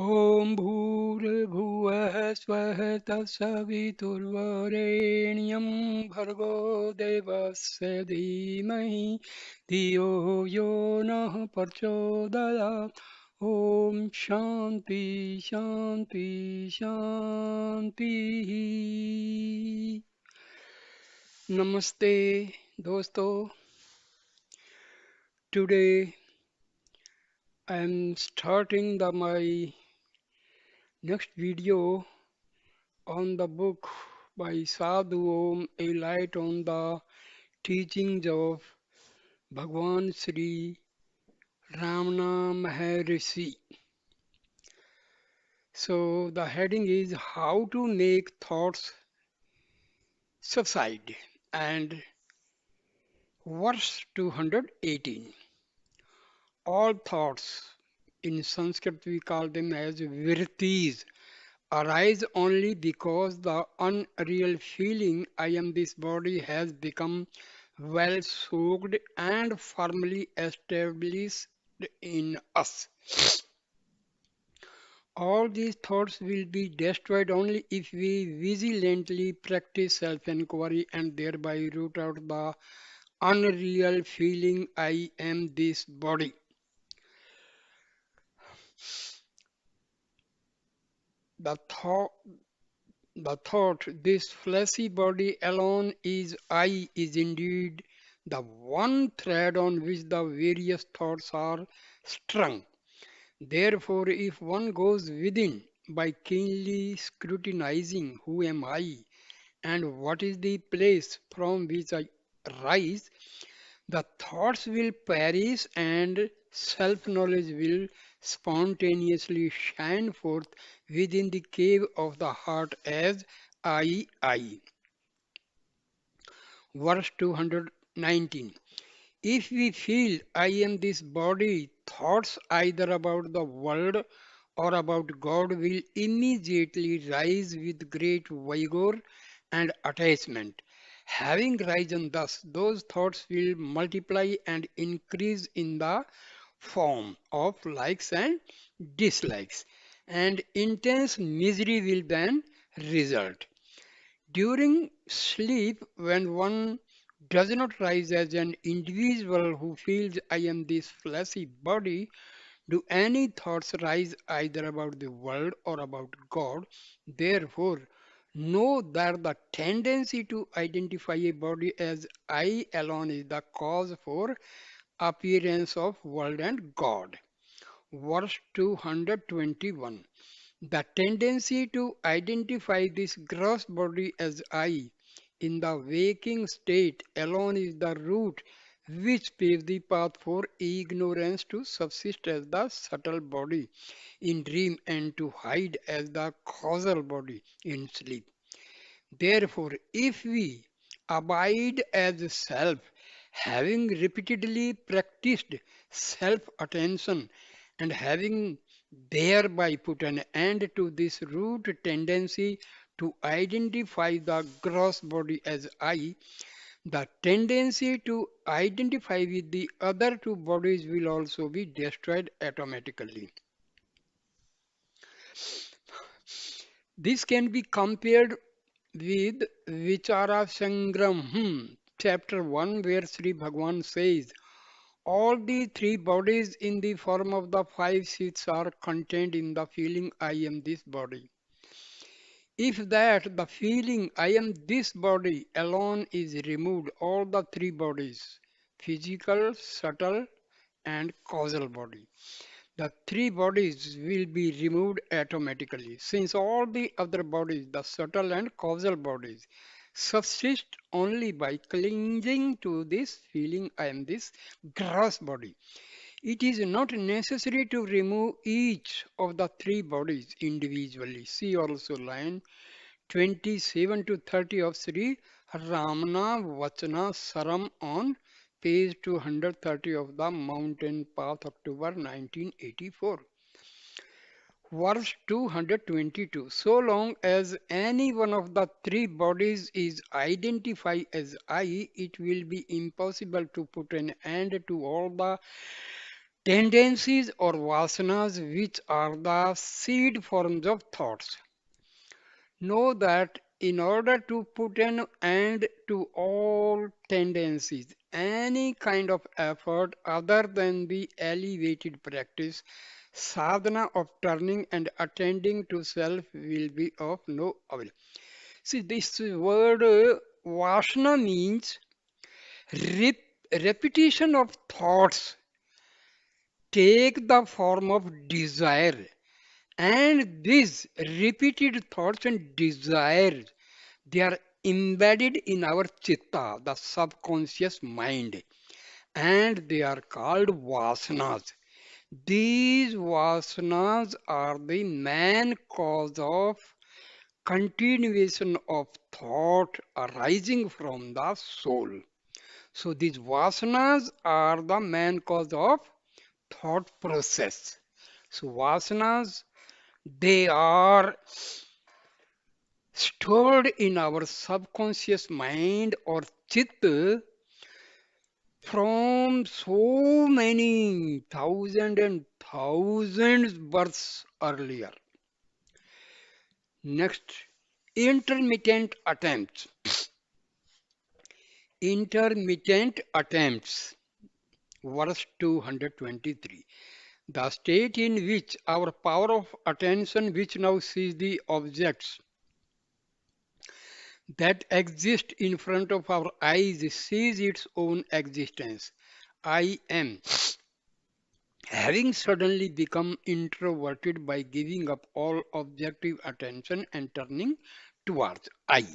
ॐ भूर्भुवः स्वः तत्सवितुर्वरेण्यं भर्गो देवस्य धीमहि धियो यो नः प्रचोदयात् ॐ शान्ति शान्ति शान्तिः नमस्ते दोस्तों today I am starting my next video on the book by Sadhu Om, A Light on the Teachings of Bhagwan Sri Ramana Maharshi. So the heading is How to Make Thoughts Subside and verse 218. All thoughts, in Sanskrit we call them as vrittis, arise only because the unreal feeling I am this body has become well soaked and firmly established in us. All these thoughts will be destroyed only if we vigilantly practice self inquiry and thereby root out the unreal feeling I am this body. The thought this fleshy body alone is I is indeed the one thread on which the various thoughts are strung. Therefore, if one goes within by keenly scrutinizing who am I and what is the place from which I rise, the thoughts will perish and self knowledge will spontaneously shine forth within the cave of the heart as I. Verse 219. If we feel I am this body, thoughts either about the world or about God will immediately rise with great vigor and attachment. Having risen thus, those thoughts will multiply and increase in the form of likes and dislikes, and intense misery will then result. During sleep, when one does not rise as an individual who feels I am this fleshy body, do any thoughts rise either about the world or about God? Therefore, know that the tendency to identify a body as I alone is the cause for appearance of world and God. Verse 221. The tendency to identify this gross body as I in the waking state alone is the root which paves the path for ignorance to subsist as the subtle body in dream and to hide as the causal body in sleep. Therefore, if we abide as self, having repeatedly practiced self attention and having thereby put an end to this root tendency to identify the gross body as I, the tendency to identify with the other two bodies will also be destroyed automatically. This can be compared with Vichara Sangram, chapter 1, where Sri Bhagwan says, all the three bodies in the form of the five sheaths are contained in the feeling I am this body. If that the feeling I am this body alone is removed, all the three bodies, physical, subtle, and causal body, the three bodies will be removed automatically, since all the other bodies, the subtle and causal bodies, subsist only by clinging to this feeling I am this gross body. It is not necessary to remove each of the three bodies individually. See also line 27 to 30 of Sri Ramana Vachana Saram on page 230 of the Mountain Path, October 1984. Verse 222. So long as any one of the three bodies is identified as I, it will be impossible to put an end to all the Tendencies or vasanas, which are the seed forms of thoughts. Know that in order to put an end to all tendencies, any kind of effort other than the elevated practice, sadhana of turning and attending to self will be of no avail. See, this word vasana means rep- repetition of thoughts take the form of desire, and these repeated thoughts and desires, they are embedded in our chitta, the subconscious mind, and they are called vasanas. These vasanas are the main cause of continuation of thought arising from the soul. So these vasanas are the main cause of thought process. So vasanas, they are stored in our subconscious mind or chitta from so many thousand and thousands births earlier. Next, intermittent attempts. Intermittent attempts, verse 223. The state in which our power of attention, which now sees the objects that exist in front of our eyes, sees its own existence. I am having suddenly become introverted by giving up all objective attention and turning towards I,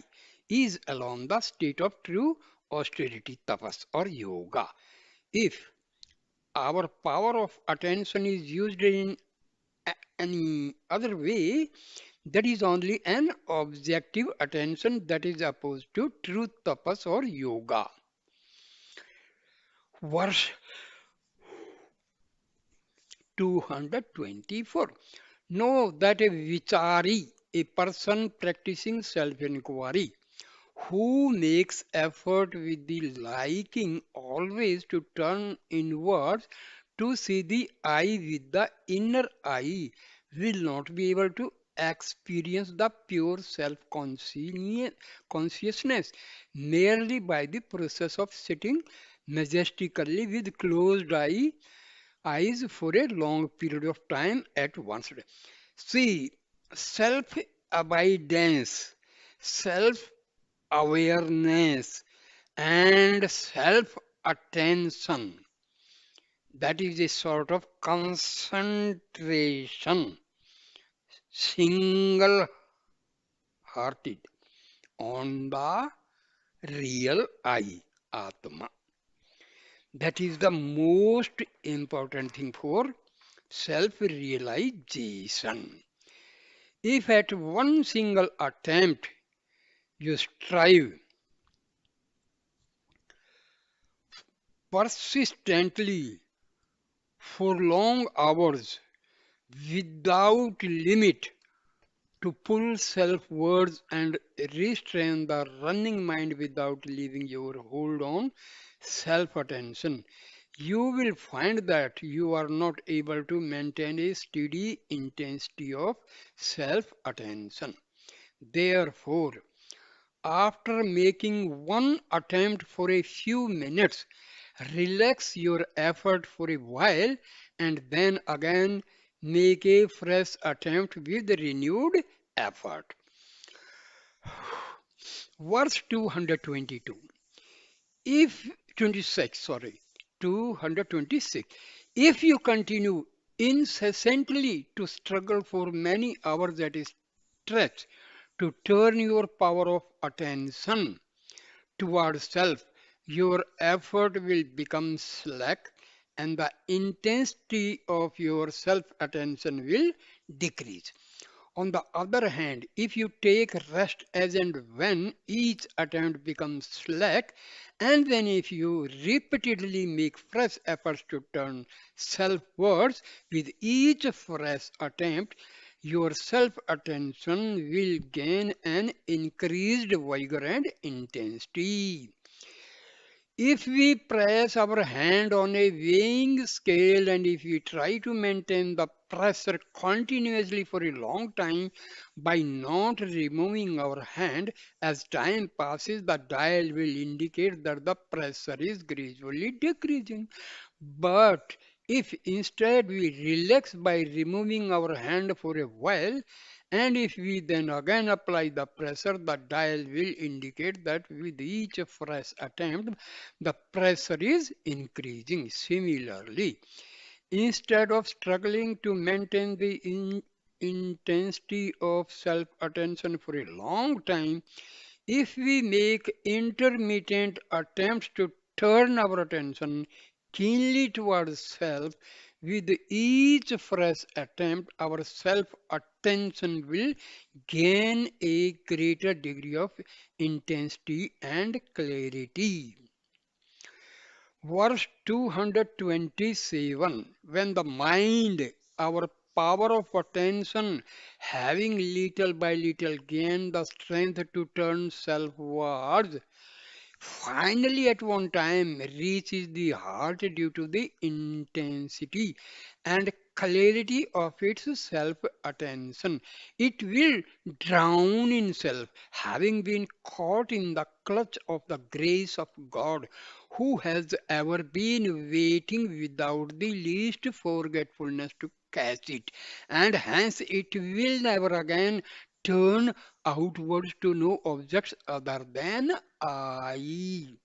is alone the state of true austerity, tapas or yoga. If our power of attention is used in any other way, that is only an objective attention that is opposed to true tapas or yoga. Verse 224. Know that a vichari, a person practicing self-inquiry, who makes effort with the liking always to turn inwards to see the eye with the inner eye, will not be able to experience the pure self consciousness merely by the process of sitting majestically with closed eyes for a long period of time at once. See, self abidance, self awareness, and self attention, that is a sort of concentration, single hearted on the real I, Atma. That is the most important thing for self realization. If at one single attempt you strive persistently for long hours without limit to pull self words and restrain the running mind without leaving your hold on self attention, you will find that you are not able to maintain a steady intensity of self attention. Therefore, after making one attempt for a few minutes, relax your effort for a while and then again make a fresh attempt with renewed effort. Verse 222. If 26, sorry, 226. If you continue incessantly to struggle for many hours at a stretch to turn your power of attention toward self, your effort will become slack and the intensity of your self attention will decrease. On the other hand, if you take rest as and when each attempt becomes slack, and then if you repeatedly make fresh efforts to turn selfwards with each fresh attempt, your self attention will gain an increased vigor and intensity. If we press our hand on a weighing scale and if we try to maintain the pressure continuously for a long time by not removing our hand, as time passes, the dial will indicate that the pressure is gradually decreasing. But if instead we relax by removing our hand for a while, and if we then again apply the pressure, the dial will indicate that with each fresh attempt, the pressure is increasing. Similarly, instead of struggling to maintain the intensity of self attention for a long time, if we make intermittent attempts to turn our attention keenly towards self, with each fresh attempt, our self attention will gain a greater degree of intensity and clarity. Verse 227, when the mind, our power of attention, having little by little gained the strength to turn selfwards, finally at one time reaches the heart due to the intensity and clarity of its self attention. It will drown in self, having been caught in the clutch of the grace of God, who has ever been waiting without the least forgetfulness to catch it, and hence it will never again turn outwards to no objects other than I.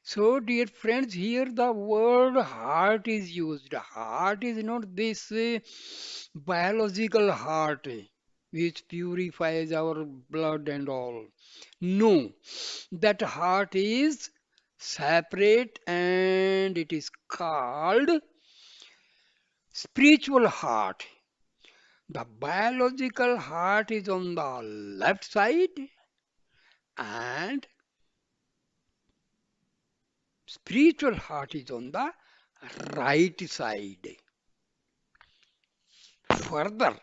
So, dear friends, here the word heart is used. Heart is not this biological heart which purifies our blood and all. No, that heart is separate and it is called spiritual heart. The biological heart is on the left side and spiritual heart is on the right side. Further,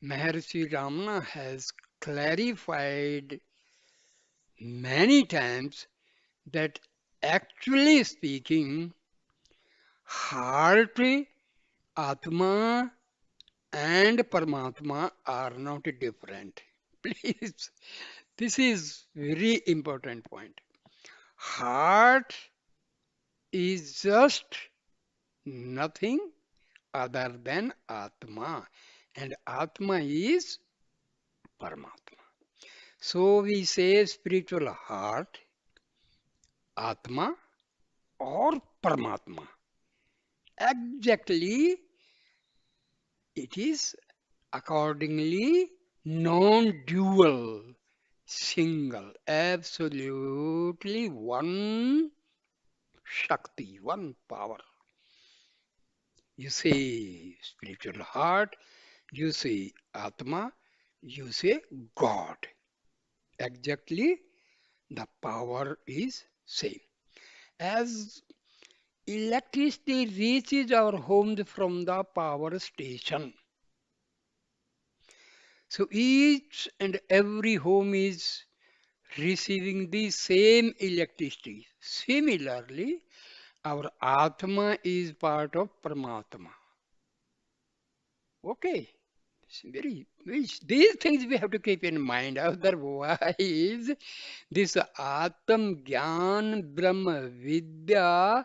Maharshi Ramana has clarified many times that actually speaking, heart, Atma, and Paramatma are not different. Please, this is very important point. Heart is just nothing other than Atma, and Atma is Paramatma. So we say spiritual heart, Atma or Paramatma. Exactly, it is accordingly non-dual, single, absolutely one Shakti, one power. You say spiritual heart, you say Atma, you say God. Exactly, the power is same. As electricity reaches our homes from the power station, so each and every home is receiving the same electricity. Similarly, our Atma is part of Paramatma. Okay. It's these things we have to keep in mind. Otherwise, this Atam Gyan, Brahma Vidya,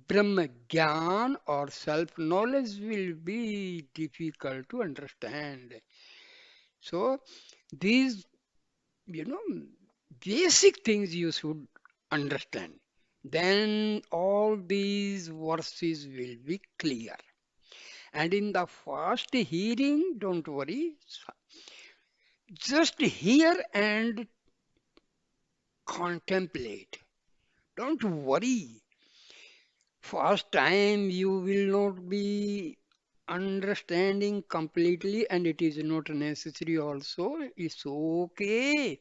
Brahma Gyan or self knowledge will be difficult to understand. So, these, you know, basic things you should understand. Then all these verses will be clear. And in the first hearing, don't worry, just hear and contemplate. Don't worry. First time you will not be understanding completely, and it is not necessary also. It's okay.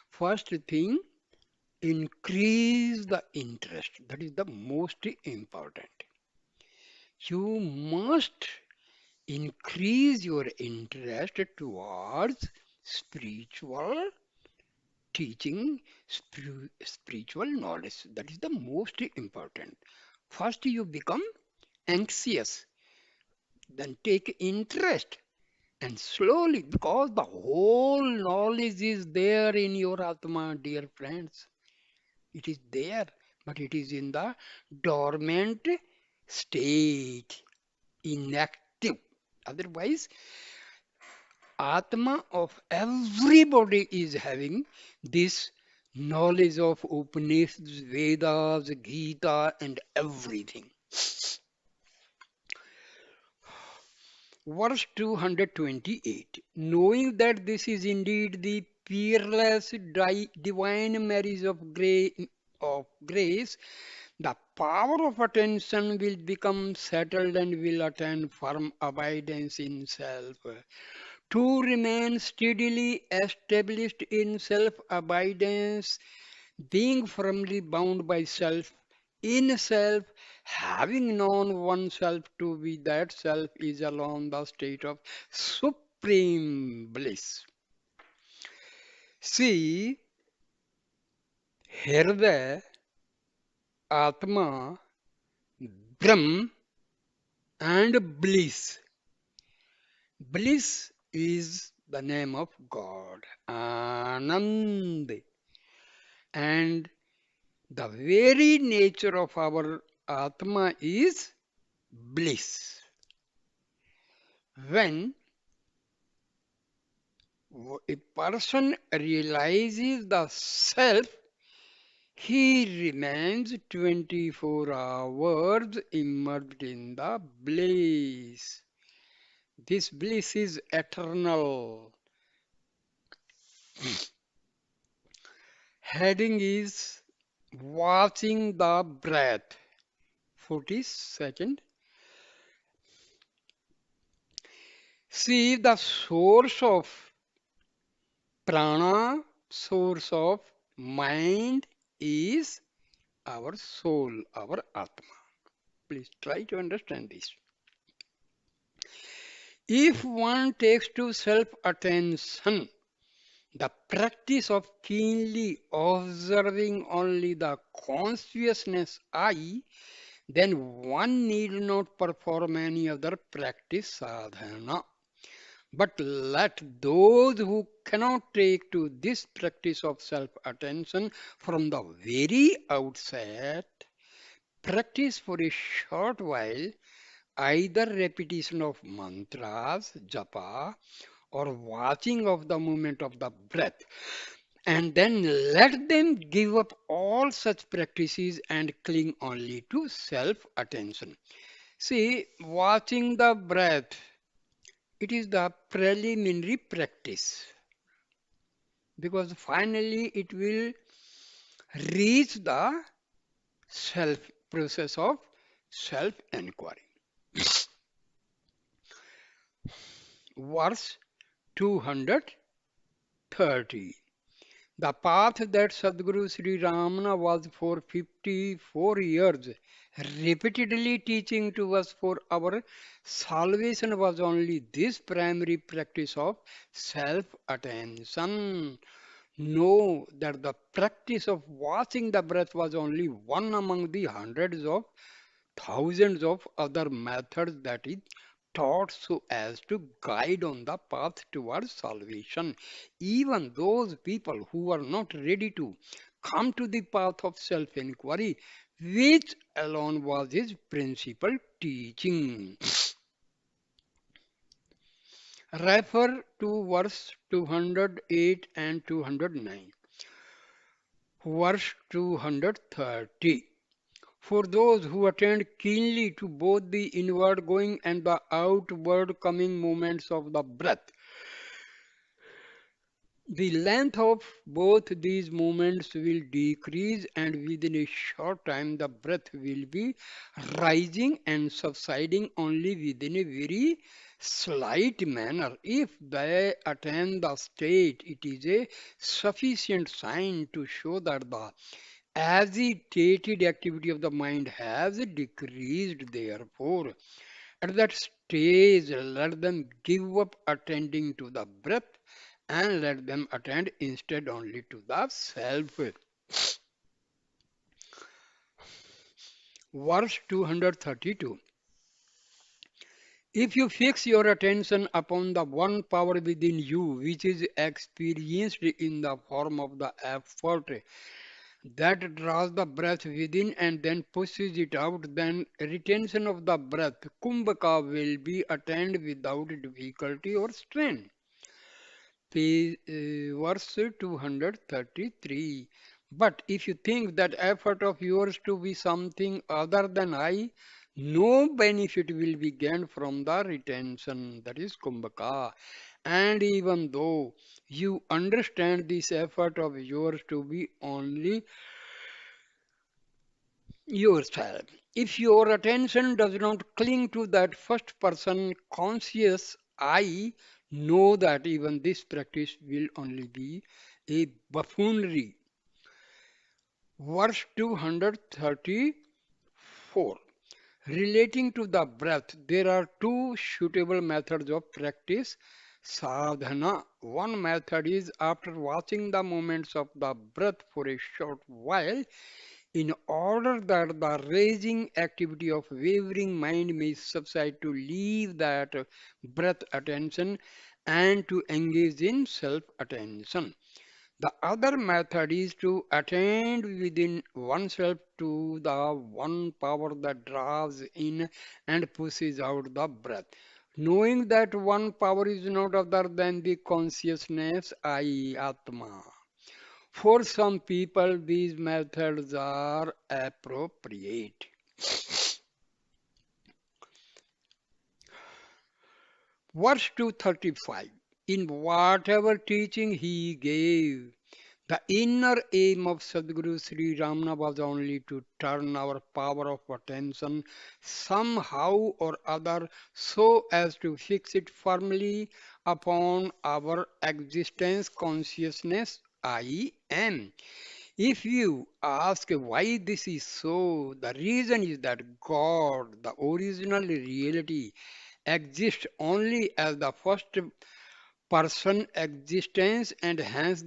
First thing, increase the interest. That is the most important. You must increase your interest towards spiritual teaching spiritual knowledge. That is the most important. First, you become anxious, then take interest, and slowly, because the whole knowledge is there in your Atma, dear friends, it is there, but it is in the dormant state, inactive. Otherwise, Atma of everybody is having this knowledge of Upanishads, Vedas, Gita, and everything. Verse 228. Knowing that this is indeed the peerless divine marriage of grace, the power of attention will become settled and will attain firm abidance in self. To remain steadily established in self abidance, being firmly bound by self, in self, having known oneself to be that self is alone the state of supreme bliss. See, Hriday, Atma, Brahm, and bliss. Bliss is the name of God, Anand. And the very nature of our Atma is bliss. When a person realizes the self, he remains 24 hours immersed in the bliss. This bliss is eternal. Heading is watching the breath. 42nd. See the source of prana, source of mind is our soul, our Atma. Please try to understand this. If one takes to self-attention, the practice of keenly observing only the consciousness I, then one need not perform any other practice sadhana. But let those who cannot take to this practice of self-attention from the very outset practice for a short while either repetition of mantras, japa, or watching of the movement of the breath, and then let them give up all such practices and cling only to self attention. See, watching the breath, it is the preliminary practice because finally it will reach the self process of self inquiry. Verse 230. The path that Sadguru Sri Ramana was for 54 years repeatedly teaching to us for our salvation was only this primary practice of self-attention. Know that the practice of watching the breath was only one among the hundreds of thousands of other methods that is taught so as to guide on the path towards salvation. Even those people who are not ready to come to the path of self-inquiry, which alone was his principal teaching. Refer to verse 208 and 209. Verse 230. For those who attend keenly to both the inward going and the outward coming movements of the breath, the length of both these movements will decrease, and within a short time the breath will be rising and subsiding only within a very slight manner. If they attain the state, it is a sufficient sign to show that the agitated activity of the mind has decreased. Therefore, at that stage, let them give up attending to the breath and let them attend instead only to the self. Verse 232. If you fix your attention upon the one power within you, which is experienced in the form of the effort that draws the breath within and then pushes it out, then retention of the breath, kumbhaka, will be attained without difficulty or strain. Verse 233. But if you think that effort of yours to be something other than I, no benefit will be gained from the retention, that is kumbhaka. And even though you understand this effort of yours to be only yourself, if your attention does not cling to that first person conscious I, know that even this practice will only be a buffoonery. Verse 234. Relating to the breath, there are two suitable methods of practice. Sadhana. One method is after watching the movements of the breath for a short while, in order that the raging activity of wavering mind may subside, to leave that breath attention and to engage in self attention. The other method is to attend within oneself to the one power that draws in and pushes out the breath, knowing that one power is not other than the consciousness I, Atma. For some people, these methods are appropriate. Verse 235. In whatever teaching he gave, the inner aim of Sadguru Sri Ramana was only to turn our power of attention somehow or other so as to fix it firmly upon our existence consciousness I am. If you ask why this is so, the reason is that God, the original reality, exists only as the first person existence, and hence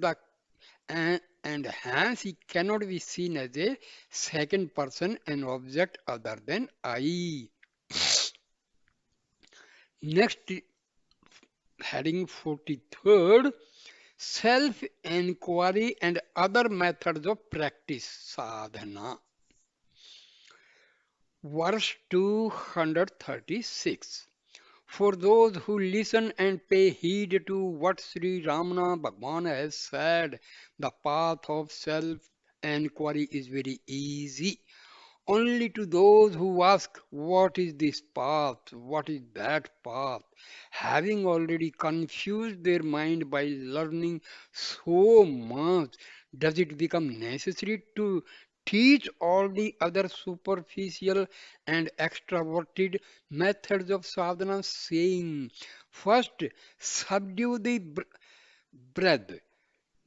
he cannot be seen as a second person, an object other than I. Next, heading 43rd, self inquiry and other methods of practice, sadhana. Verse 236. For those who listen and pay heed to what Sri Ramana Bhagwan has said, the path of self enquiry is very easy. Only to those who ask, what is this path? What is that path? Having already confused their mind by learning so much, does it become necessary to teach all the other superficial and extroverted methods of sadhana, saying, first subdue the breath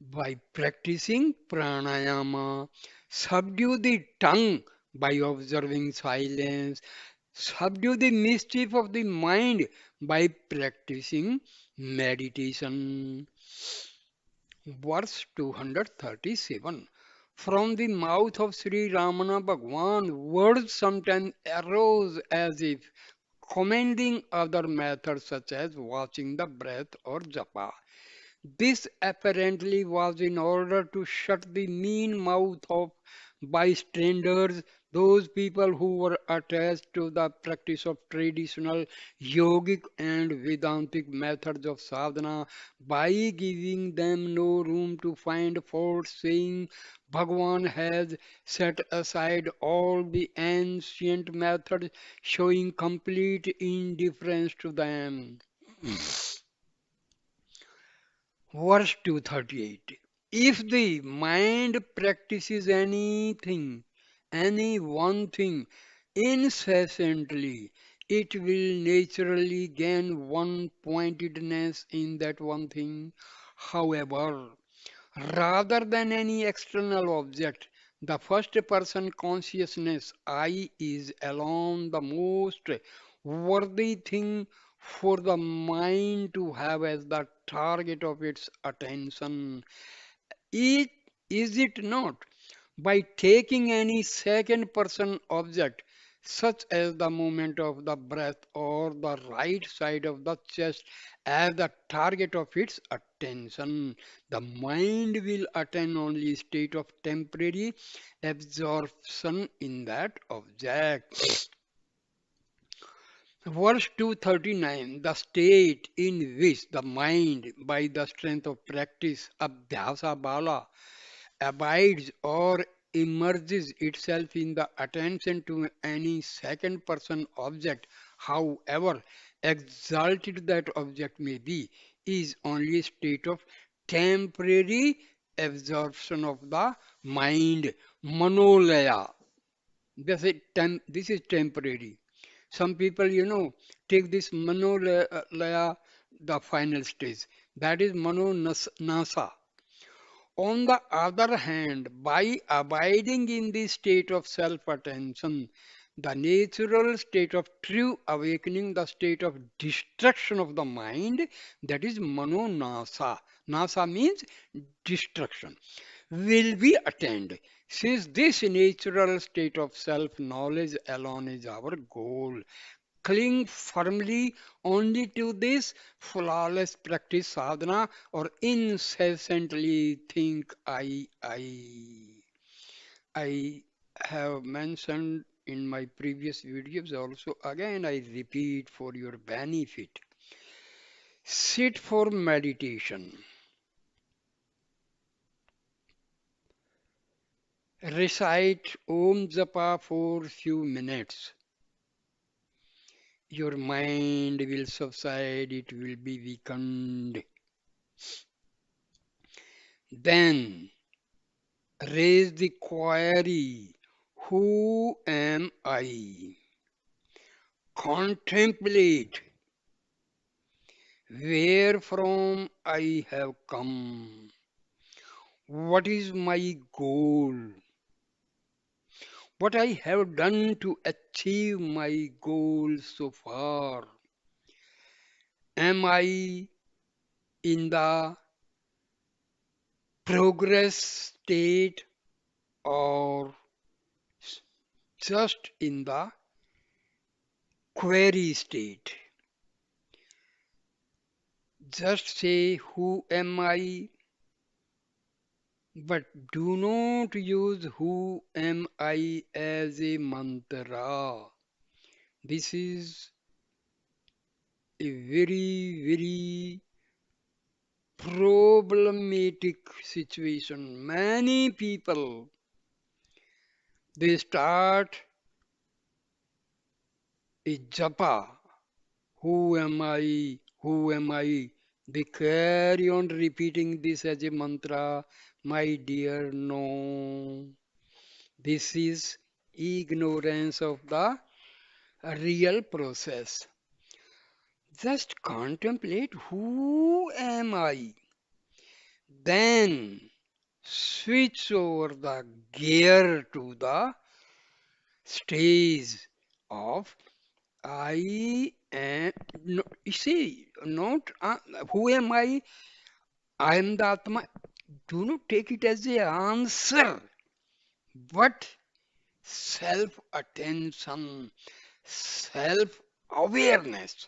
by practicing pranayama, subdue the tongue by observing silence, subdue the mischief of the mind by practicing meditation. Verse 237. From the mouth of Sri Ramana Bhagwan, words sometimes arose as if commending other methods such as watching the breath or japa. This apparently was in order to shut the mean mouth of bystanders, those people who were attached to the practice of traditional yogic and Vedantic methods of sadhana, by giving them no room to find fault, saying Bhagwan has set aside all the ancient methods, showing complete indifference to them. Verse 238. If the mind practices anything, any one thing, incessantly, it will naturally gain one pointedness in that one thing. However, rather than any external object, the first person consciousness I is alone the most worthy thing for the mind to have as the target of its attention. It, is it not? By taking any second person object, such as the movement of the breath or the right side of the chest, as the target of its attention, the mind will attain only state of temporary absorption in that object. Verse 239, the state in which the mind, by the strength of practice, abhyasa bala, abides or immerses itself in the attention to any second person object, however exalted that object may be, is only a state of temporary absorption of the mind, manolaya. This is temporary. Some people, take this manolaya, the final stage. That is manonasa. On the other hand, by abiding in the state of self-attention, the natural state of true awakening, the state of destruction of the mind, that is manonasa. Nasa means destruction, will be attained. Since this natural state of self-knowledge alone is our goal, cling firmly only to this flawless practice sadhana or incessantly think I have mentioned in my previous videos also, again I repeat for your benefit. Sit for meditation. Recite Om Japa for few minutes. Your mind will subside, it will be weakened. Then raise the query, who am I? Contemplate where from I have come. What is my goal? What I have done to achieve my goal so far? Am I in the progress state or just in the query state? Just say, who am I? But do not use who am I as a mantra. This is a very, very problematic situation. Many people, they start a japa. Who am I? Who am I? They carry on repeating this as a mantra. My dear, no. This is ignorance of the real process. Just contemplate, who am I? Then switch over the gear to the stage of I am. No, you see, not who am I? I am the Atma. Do not take it as a answer, but self attention, self awareness.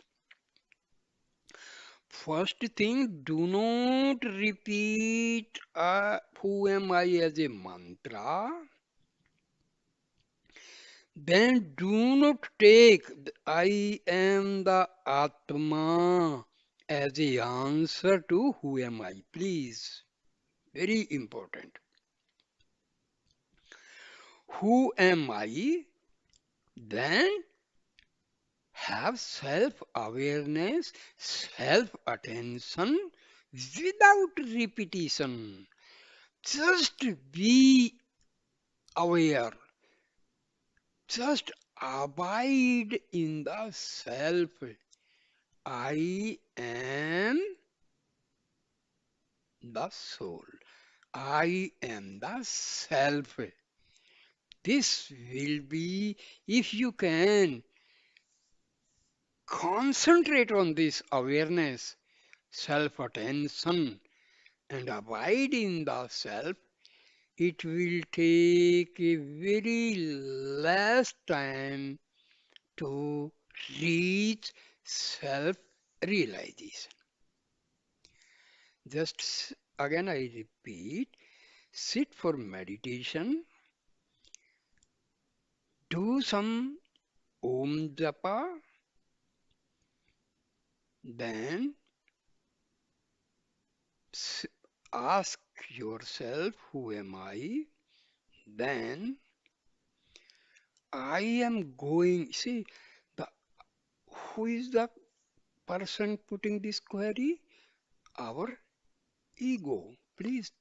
First thing, do not repeat who am I as a mantra. Then do not take I am the Atma as a answer to who am I. Please, very important. Who am I? Then have self awareness, self attention without repetition. Just be aware, just abide in the self. I am the soul. I am the self. This will be, if you can concentrate on this awareness, self-attention, and abide in the self, it will take a very less time to reach self-realization. Again, I repeat, sit for meditation, do some Om Japa, then s- ask yourself, who am I? Then I am going. See, the who is the person putting this query? Our ego. Please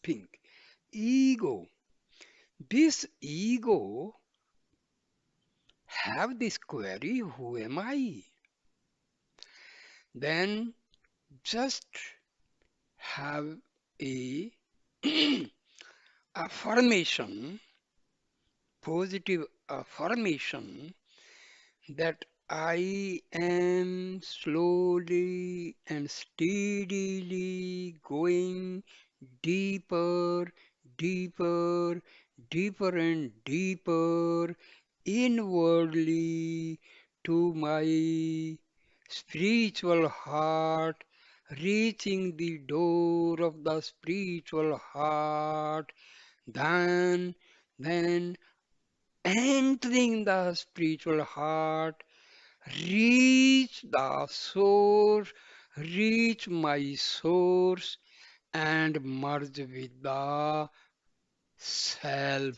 think. Ego. This ego have this query, who am I? Then just have a affirmation, positive affirmation that I am slowly and steadily going deeper, deeper, deeper and deeper inwardly to my spiritual heart, reaching the door of the spiritual heart, then, then entering the spiritual heart, reach the source, reach my source, and merge with the self,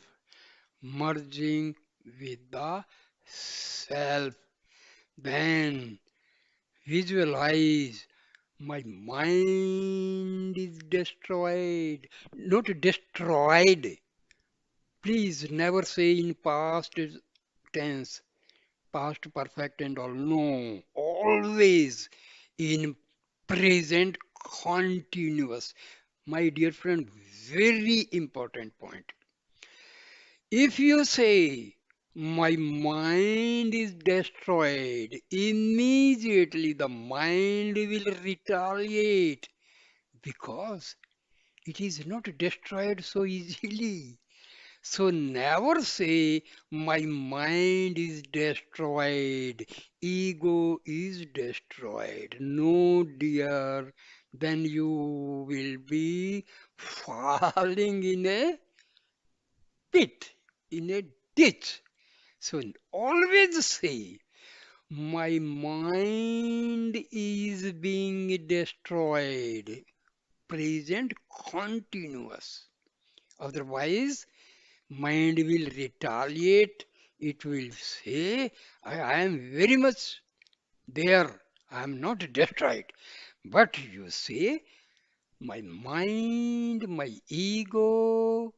merging with the self. Then visualize my mind is destroyed, not destroyed. Please never say in past tense, past perfect and all. No, always in present continuous. My dear friend, very important point. If you say, my mind is destroyed, immediately the mind will retaliate because it is not destroyed so easily. So never say, my mind is destroyed, ego is destroyed. No, dear, then you will be falling in a pit, in a ditch. So always say, my mind is being destroyed, present continuous. Otherwise, mind will retaliate. It will say, I am very much there. I am not destroyed. But you say, my mind, my ego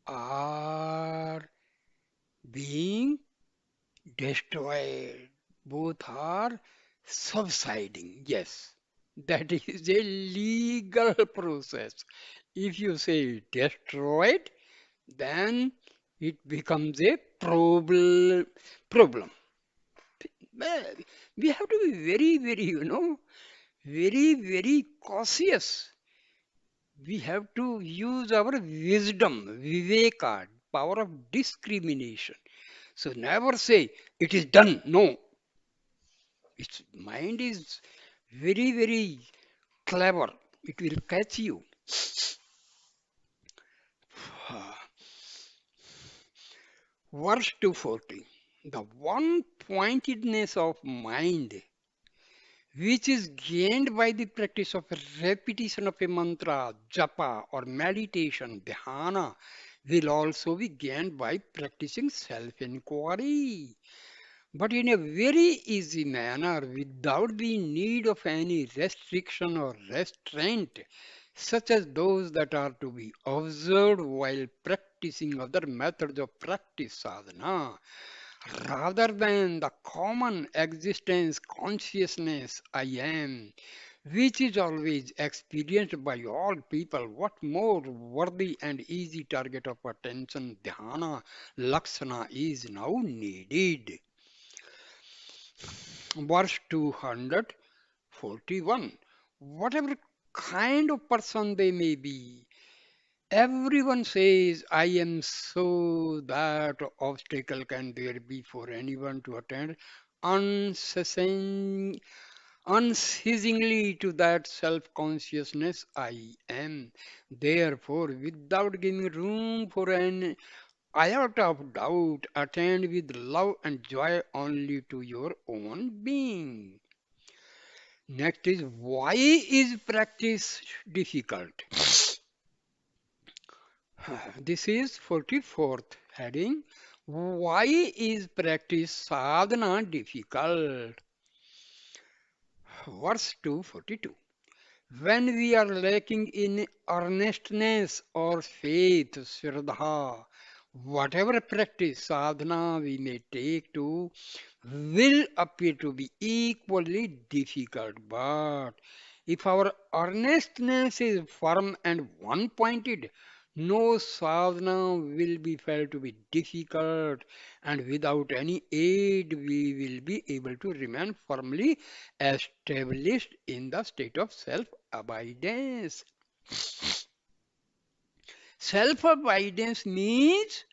are being destroyed. Both are subsiding. Yes, that is a legal process. If you say destroyed, then it becomes a problem. Well, we have to be very, very, very, very cautious. We have to use our wisdom, viveka, power of discrimination. So never say it is done. No, its mind is very, very clever. It will catch you. Verse 240. The one pointedness of mind which is gained by the practice of repetition of a mantra, japa, or meditation, dhyana, will also be gained by practicing self inquiry. But in a very easy manner, without the need of any restriction or restraint, such as those that are to be observed while practicing other methods of practice sadhana, rather than the common existence consciousness I am, which is always experienced by all people. What more worthy and easy target of attention, dhyana, laksana is now needed. Verse 241. Whatever kind of person they may be, everyone says, I am, so that obstacle can there be for anyone to attend unceasing, unceasingly to that self-consciousness I am. Therefore, without giving room for an iota of doubt, attend with love and joy only to your own being. Next is, why is practice difficult? This is 44th heading. Why is practice sadhana difficult? Verse 242. When we are lacking in earnestness or faith, Shraddha, whatever practice sadhana we may take to will appear to be equally difficult. But if our earnestness is firm and one pointed, no sadhana will be felt to be difficult, and without any aid, we will be able to remain firmly established in the state of self abidance. Self abidance means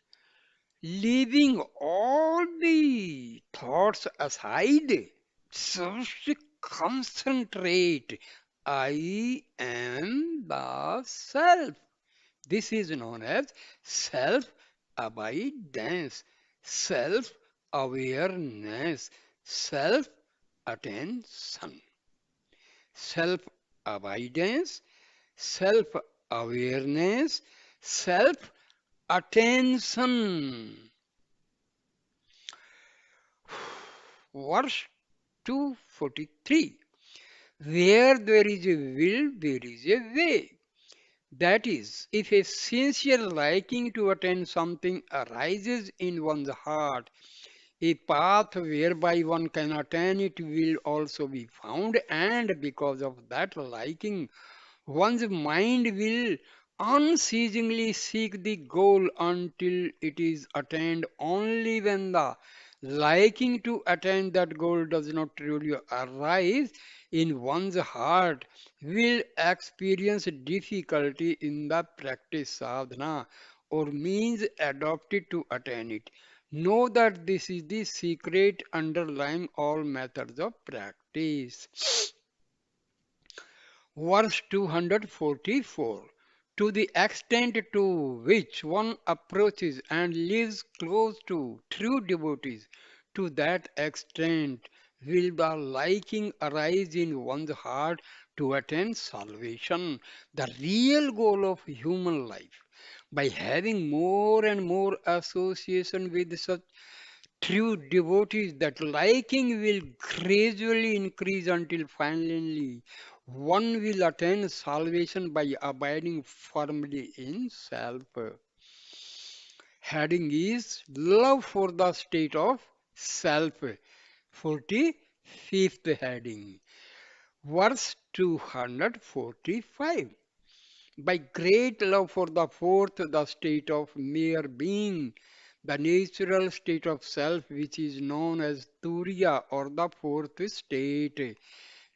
leaving all the thoughts aside. Just concentrate. I am the self. This is known as self abidance, self awareness, self attention. Self abidance, self awareness, self attention. Verse 243. Where there is a will, there is a way. That is, if a sincere liking to attain something arises in one's heart, a path whereby one can attain it will also be found, and because of that liking, one's mind will unceasingly seek the goal until it is attained. Only when the liking to attain that goal does not truly arise in one's heart will experience difficulty in the practice sadhana or means adopted to attain it. Know that this is the secret underlying all methods of practice. Verse 244. To the extent to which one approaches and lives close to true devotees, to that extent will the liking arise in one's heart to attain salvation, the real goal of human life. By having more and more association with such true devotees, that liking will gradually increase until finally one will attain salvation by abiding firmly in self. Heading is love for the state of self. 45th heading. Verse 245. By great love for the fourth, the state of mere being, the natural state of self, which is known as Turiya or the fourth state,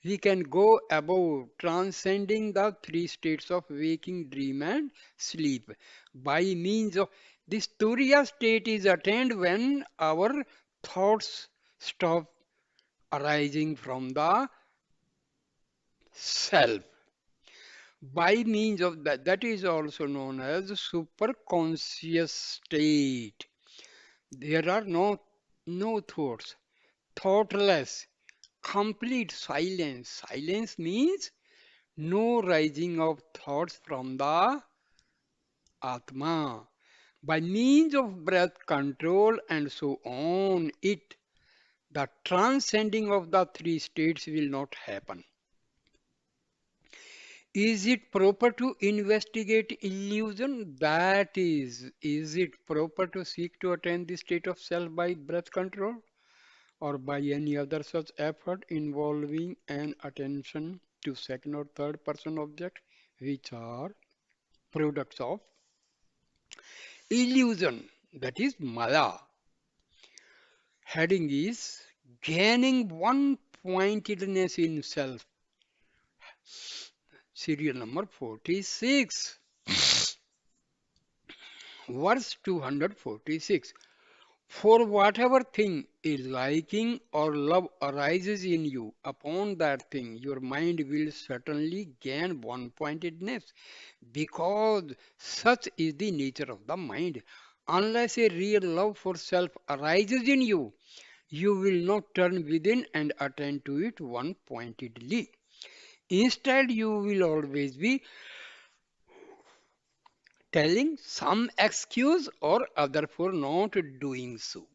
we can go above, transcending the three states of waking, dream, and sleep. By means of this Turiya state is attained when our thoughts stop arising from the self. By means of that, that is also known as superconscious state. There are no thoughts, thoughtless, complete silence. Silence means no rising of thoughts from the Atma. By means of breath control and so on, the transcending of the three states will not happen. Is it proper to investigate illusion? That is it proper to seek to attain the state of self by breath control or by any other such effort involving an attention to second or third person object, which are products of illusion, that is Maya? Heading is gaining one pointedness in self. Serial number 46. Verse 246. For whatever thing a liking or love arises in you, upon that thing your mind will certainly gain one pointedness, because such is the nature of the mind. Unless a real love for self arises in you, you will not turn within and attend to it one pointedly. Instead, you will always be telling some excuse or other for not doing so.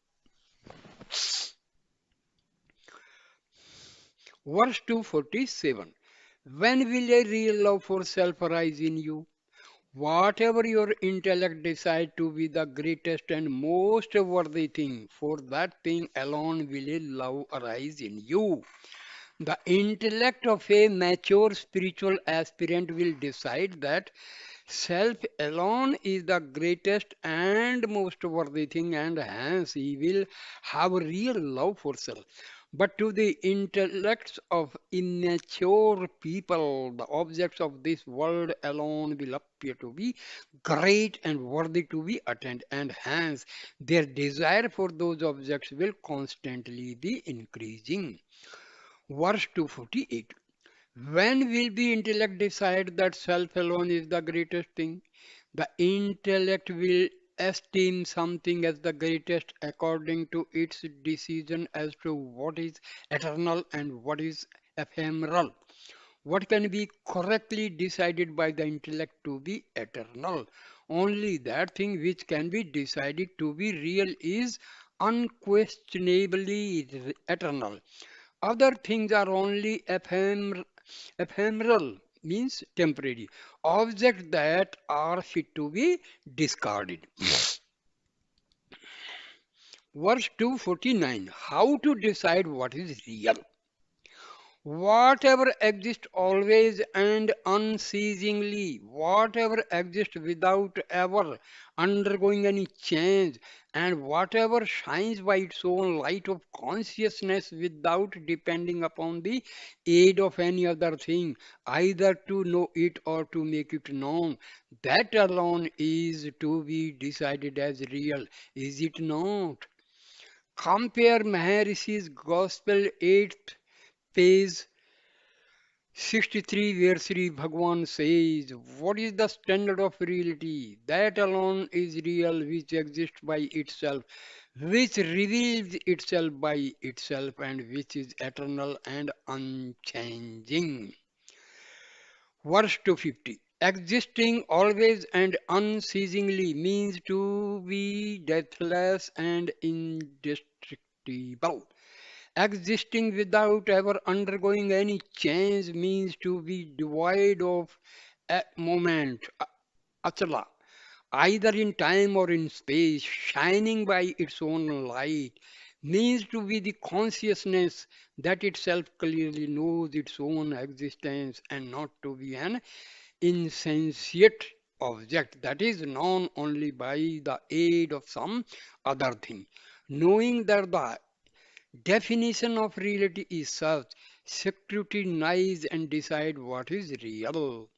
Verse 247. When will a real love for self arise in you? Whatever your intellect decide to be the greatest and most worthy thing, for that thing alone will a love arise in you. The intellect of a mature spiritual aspirant will decide that self alone is the greatest and most worthy thing, and hence he will have real love for self. But to the intellects of immature people, the objects of this world alone will appear to be great and worthy to be attained, and hence their desire for those objects will constantly be increasing. Verse 248. When will the intellect decide that self alone is the greatest thing? The intellect will esteem something as the greatest according to its decision as to what is eternal and what is ephemeral. What can be correctly decided by the intellect to be eternal? Only that thing which can be decided to be real is unquestionably eternal. Other things are only ephemeral, means temporary, objects that are fit to be discarded. Verse 249. How to decide what is real? Whatever exists always and unceasingly, whatever exists without ever undergoing any change, and whatever shines by its own light of consciousness without depending upon the aid of any other thing, either to know it or to make it known, that alone is to be decided as real, is it not? Compare Maharishi's Gospel 8th page 63, where Sri Bhagwan says, what is the standard of reality? That alone is real, which exists by itself, which reveals itself by itself, and which is eternal and unchanging. Verse 250. Existing always and unceasingly means to be deathless and indestructible. Existing without ever undergoing any change means to be devoid of a moment, achala, either in time or in space, shining by its own light, means to be the consciousness that itself clearly knows its own existence, and not to be an insensate object that is known only by the aid of some other thing. Knowing that the definition of reality is such, scrutinize and decide what is real.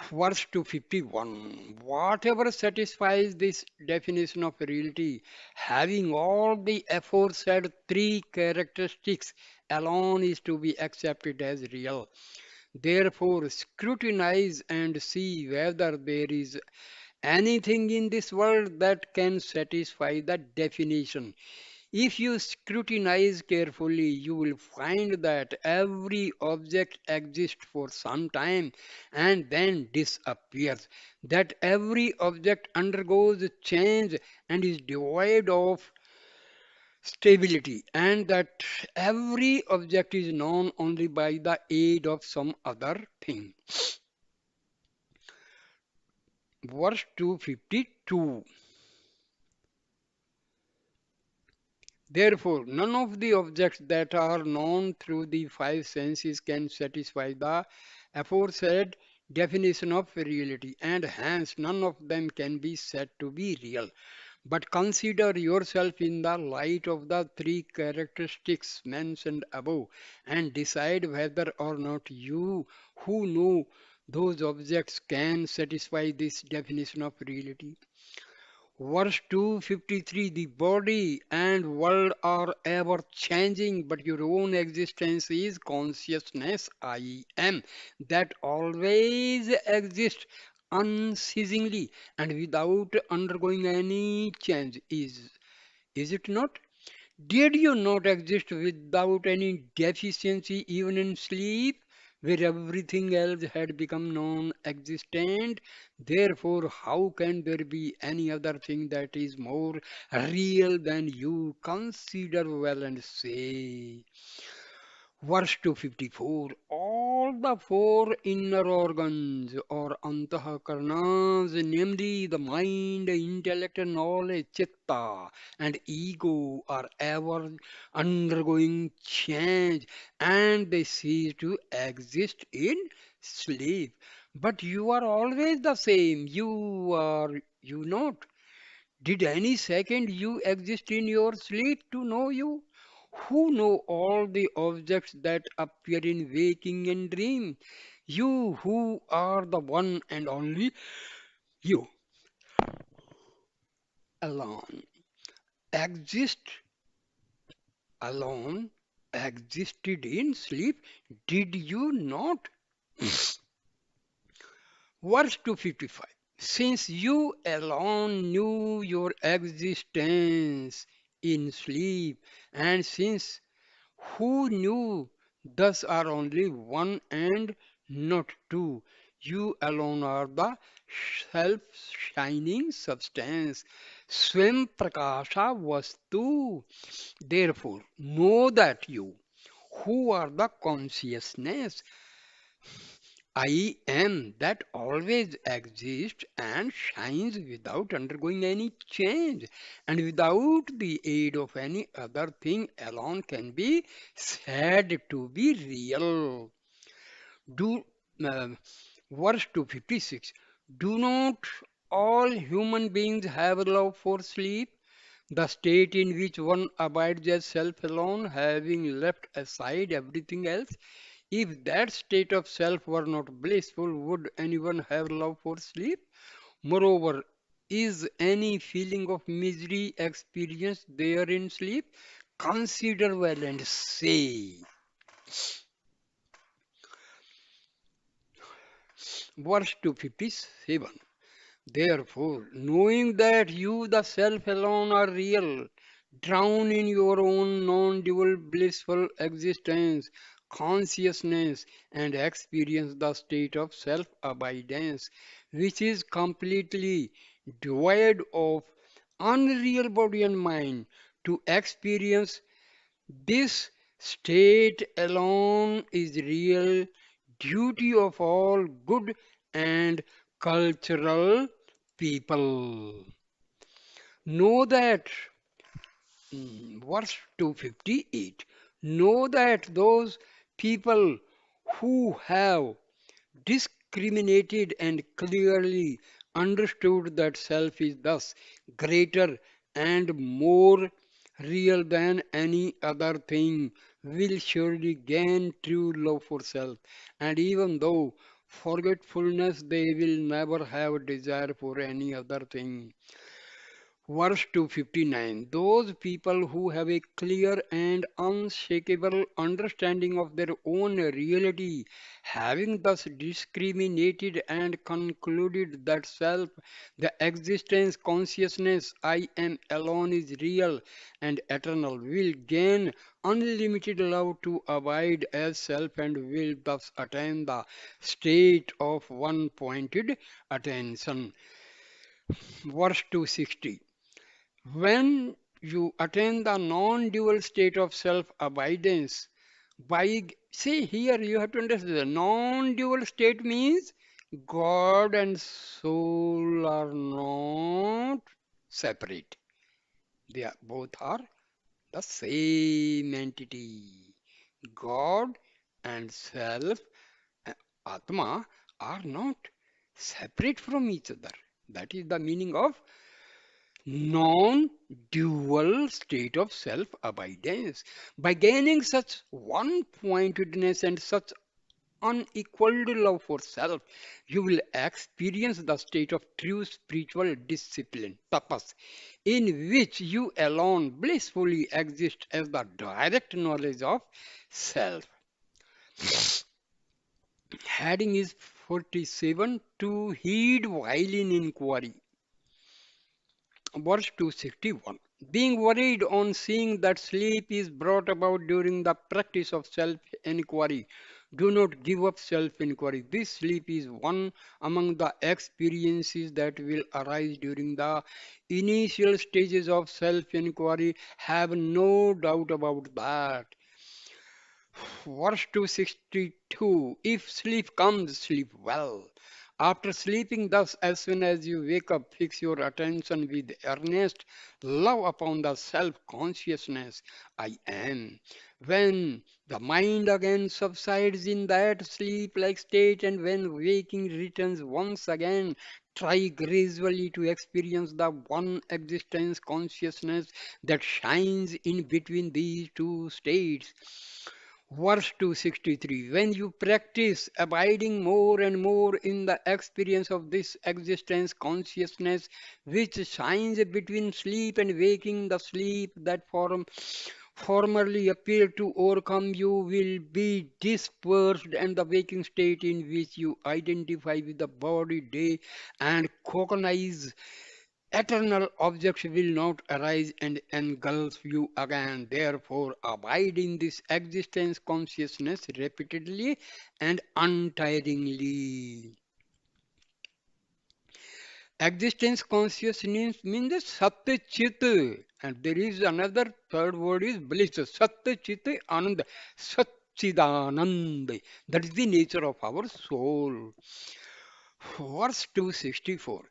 Verse 251. Whatever satisfies this definition of reality, having all the aforesaid three characteristics, alone is to be accepted as real. Therefore, scrutinize and see whether there is anything in this world that can satisfy that definition. If you scrutinize carefully, you will find that every object exists for some time and then disappears, that every object undergoes change and is devoid of stability, and that every object is known only by the aid of some other thing. Verse 252. Therefore, none of the objects that are known through the five senses can satisfy the aforesaid definition of reality, and hence none of them can be said to be real. But consider yourself in the light of the three characteristics mentioned above and decide whether or not you who know those objects can satisfy this definition of reality. Verse 253. The body and world are ever changing, but your own existence is consciousness. I am that always exists unceasingly and without undergoing any change. Is it not? Did you not exist without any deficiency even in sleep, where everything else had become non existent? Therefore, how can there be any other thing that is more real than you? Consider well and say. Verse 254. All the four inner organs or antahakaranas, namely the mind, intellect, knowledge, chitta, and ego, are ever undergoing change and they cease to exist in sleep. But you are always the same. You not. Did any second you exist in your sleep to know you? Who know all the objects that appear in waking and dream? You who are the one and only you alone exist alone existed in sleep. Did you not? Verse 255. Since you alone knew your existence in sleep, and since who knew thus are only one and not two, you alone are the self-shining substance. Swam prakasha vastu. Therefore, know that you, who are the consciousness, I am that always exists and shines without undergoing any change, and without the aid of any other thing alone can be said to be real. Do verse 256. Do not all human beings have love for sleep? The state in which one abides as self alone, having left aside everything else. If that state of self were not blissful, would anyone have love for sleep? Moreover, is any feeling of misery experienced there in sleep? Consider well and say. Verse 257. Therefore, knowing that you, the self alone, are real, drown in your own non dual blissful existence, consciousness, and experience the state of self abidance, which is completely devoid of unreal body and mind. To experience this state alone is real duty of all good and cultural people. Know that, verse 258, know that those people who have discriminated and clearly understood that self is thus greater and more real than any other thing will surely gain true love for self. And even though forgetfulness, they will never have desire for any other thing. Verse 259. Those people who have a clear and unshakable understanding of their own reality, having thus discriminated and concluded that self, the existence, consciousness, I am alone is real and eternal, will gain unlimited love to abide as self and will thus attain the state of one pointed attention. Verse 260. When you attain the non-dual state of self-abidance, see here you have to understand the non-dual state means God and soul are not separate. Both are the same entity. God and self, Atma, are not separate from each other. That is the meaning of non-dual state of self-abidance. By gaining such one-pointedness and such unequaled love for self, you will experience the state of true spiritual discipline, tapas, in which you alone blissfully exist as the direct knowledge of self. Heading is 47, to heed while in inquiry. Verse 261. Being worried on seeing that sleep is brought about during the practice of self inquiry, do not give up self inquiry. This sleep is one among the experiences that will arise during the initial stages of self inquiry. Have no doubt about that. Verse 262. If sleep comes, sleep well. After sleeping thus, as soon as you wake up, fix your attention with earnest love upon the self consciousness I am. When the mind again subsides in that sleep like state, and when waking returns once again, try gradually to experience the one existence consciousness that shines in between these two states. Verse 263. When you practice abiding more and more in the experience of this existence consciousness, which shines between sleep and waking, the sleep that formerly appeared to overcome you will be dispersed, and the waking state in which you identify with the body, day, and cognize eternal objects will not arise and engulf you again. Therefore, abide in this existence consciousness repeatedly and untiringly. Existence consciousness means the Sat Chit. And there is another third word is bliss. Sat Chit Anand. Satchidanand. That is the nature of our soul. Verse 264.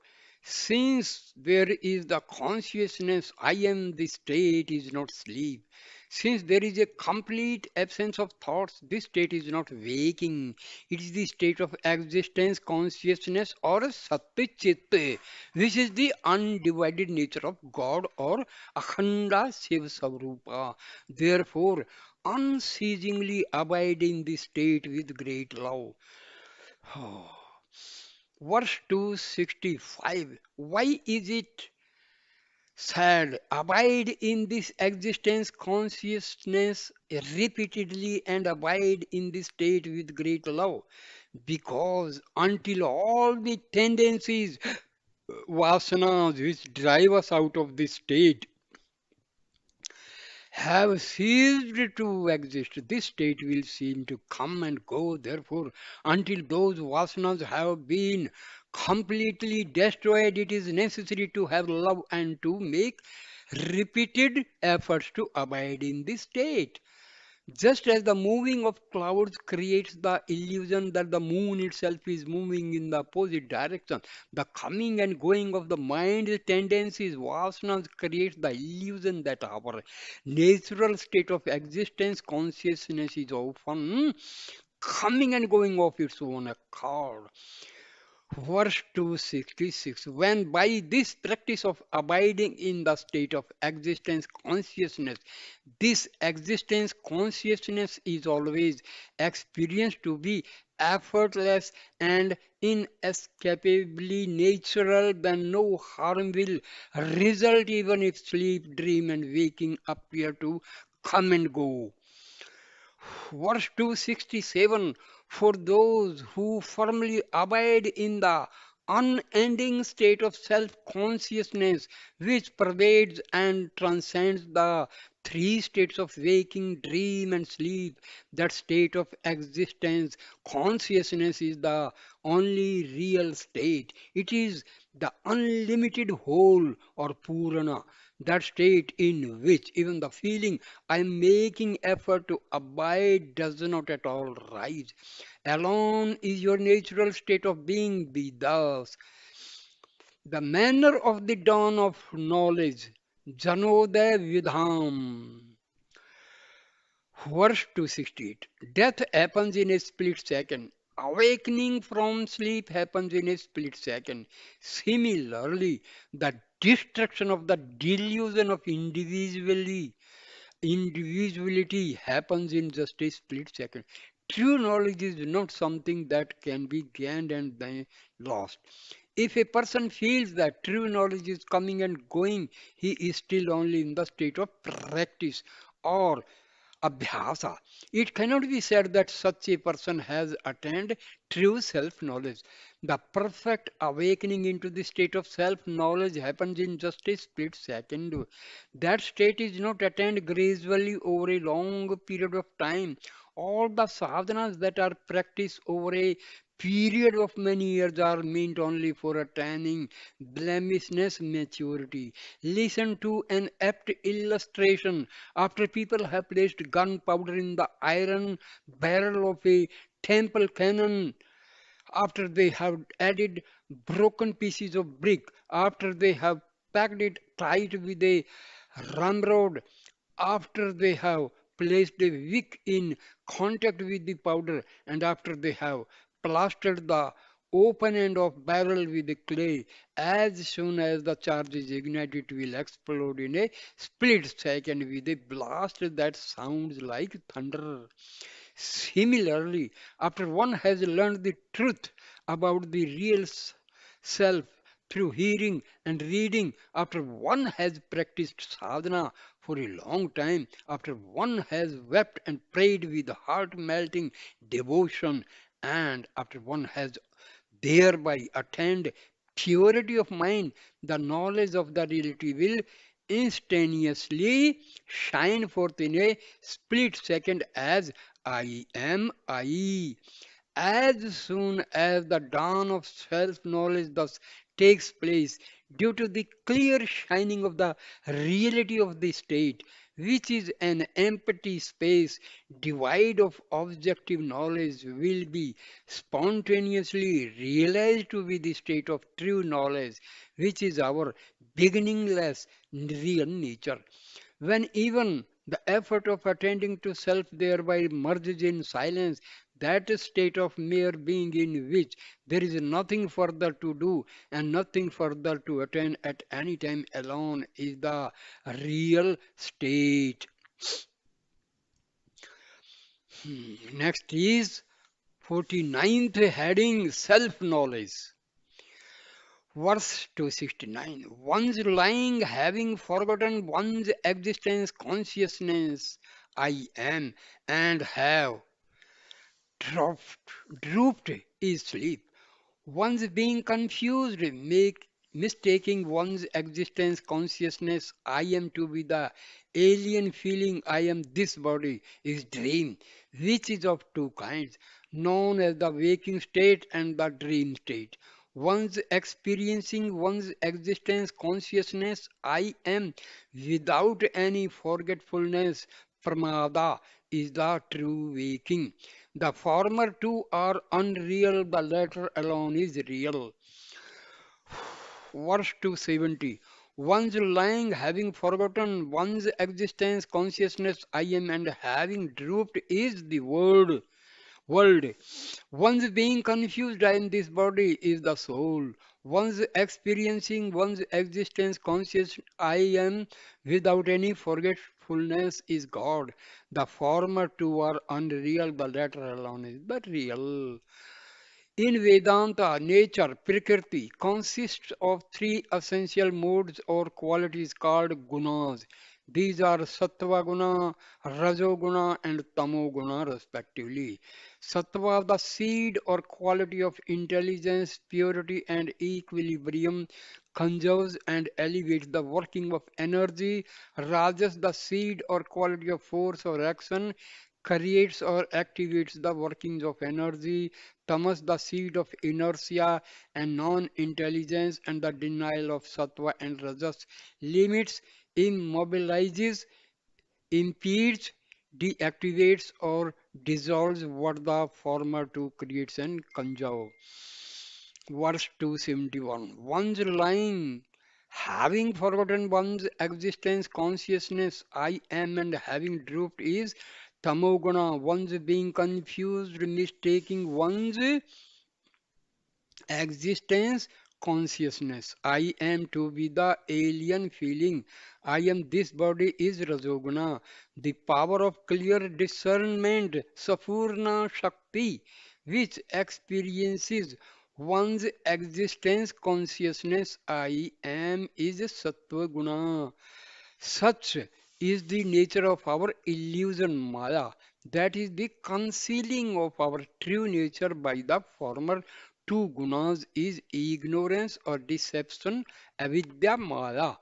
Since there is the consciousness, I am, the state is not sleep. Since there is a complete absence of thoughts, this state is not waking. It is the state of existence, consciousness, or Satchit, which is the undivided nature of God or Akhanda Shiva Savrupa. Therefore, unceasingly abide in this state with great love. Verse 265. Why is it said, abide in this existence consciousness repeatedly and abide in this state with great love? Because until all the tendencies, vasanas, which drive us out of this state, have ceased to exist, this state will seem to come and go. Therefore, until those vasanas have been completely destroyed, it is necessary to have love and to make repeated efforts to abide in this state. Just as the moving of clouds creates the illusion that the moon itself is moving in the opposite direction, the coming and going of the mind's tendencies, vasanas, creates the illusion that our natural state of existence, consciousness, is often coming and going of its own accord. Verse 266. When by this practice of abiding in the state of existence consciousness, this existence consciousness is always experienced to be effortless and inescapably natural, then no harm will result even if sleep, dream, and waking appear to come and go. Verse 267. For those who firmly abide in the unending state of self consciousness, which pervades and transcends the three states of waking, dream, and sleep, that state of existence, consciousness, is the only real state. It is the unlimited whole or Purana, that state in which even the feeling I am making effort to abide does not at all rise. Alone is your natural state of being. Be thus the manner of the dawn of knowledge. Janodaya Vidham. Verse 268. Death happens in a split second. Awakening from sleep happens in a split second. Similarly, the destruction of the delusion of individuality happens in just a split second. True knowledge is not something that can be gained and then lost. If a person feels that true knowledge is coming and going, he is still only in the state of practice or abhyasa. It cannot be said that such a person has attained true self knowledge. The perfect awakening into the state of self knowledge happens in just a split second. That state is not attained gradually over a long period of time. All the sadhanas that are practiced over a period of many years are meant only for attaining blemishless maturity. Listen to an apt illustration. After people have placed gunpowder in the iron barrel of a temple cannon, after they have added broken pieces of brick, after they have packed it tight with a ramrod, after they have placed a wick in contact with the powder, and after they have plastered the open end of barrel with the clay, as soon as the charge is ignited, it will explode in a split second with a blast that sounds like thunder. Similarly, after one has learned the truth about the self through hearing and reading, after one has practiced sadhana for a long time, after one has wept and prayed with heart melting devotion, and after one has thereby attained purity of mind, the knowledge of the reality will instantaneously shine forth in a split second as I am I. As soon as the dawn of self knowledge thus takes place, due to the clear shining of the reality of the state, which is an empty space devoid of objective knowledge, will be spontaneously realized to be the state of true knowledge, which is our beginningless real nature. When even the effort of attending to self thereby merges in silence, that state of mere being in which there is nothing further to do and nothing further to attain at any time alone is the real state. Next is 49th heading self knowledge. Verse 269. Once lying, having forgotten one's existence, consciousness, I am, and have dropped, drooped is sleep. One's being confused, mistaking one's existence, consciousness, I am to be the alien feeling I am this body is dream, which is of two kinds, known as the waking state and the dream state. One's experiencing one's existence, consciousness, I am, without any forgetfulness, pramada, is the true waking. The former two are unreal, the latter alone is real. Verse 270. One's lying, having forgotten one's existence, consciousness, I am, and having drooped is the world. One's being confused, I am this body is the soul. One's experiencing one's existence, conscious, I am, without any forgetfulness is God. The former two are unreal, the latter alone is but real. In Vedanta, nature, Prakriti, consists of three essential modes or qualities called gunas. These are Sattva guna, Rajo guna, and Tamo guna, respectively. Sattva, the seed or quality of intelligence, purity, and equilibrium, conserves and elevates the working of energy. Rajas, the seed or quality of force or action, creates or activates the workings of energy. Tamas, the seed of inertia and non-intelligence and the denial of sattva and rajas, limits, immobilizes, impedes, deactivates or dissolves what the former two creates and conserve. Verse 271. One's lying, having forgotten one's existence, consciousness, I am, and having drooped is Tamoguna, one's being confused, mistaking one's existence, consciousness. I am to be the alien feeling. I am this body is Rajoguna. The power of clear discernment, Sapurna Shakti, which experiences one's existence, consciousness. I am is Sattva Guna. Such is the nature of our illusion Maya. That is the concealing of our true nature by the former two gunas is ignorance or deception, avidya Maya.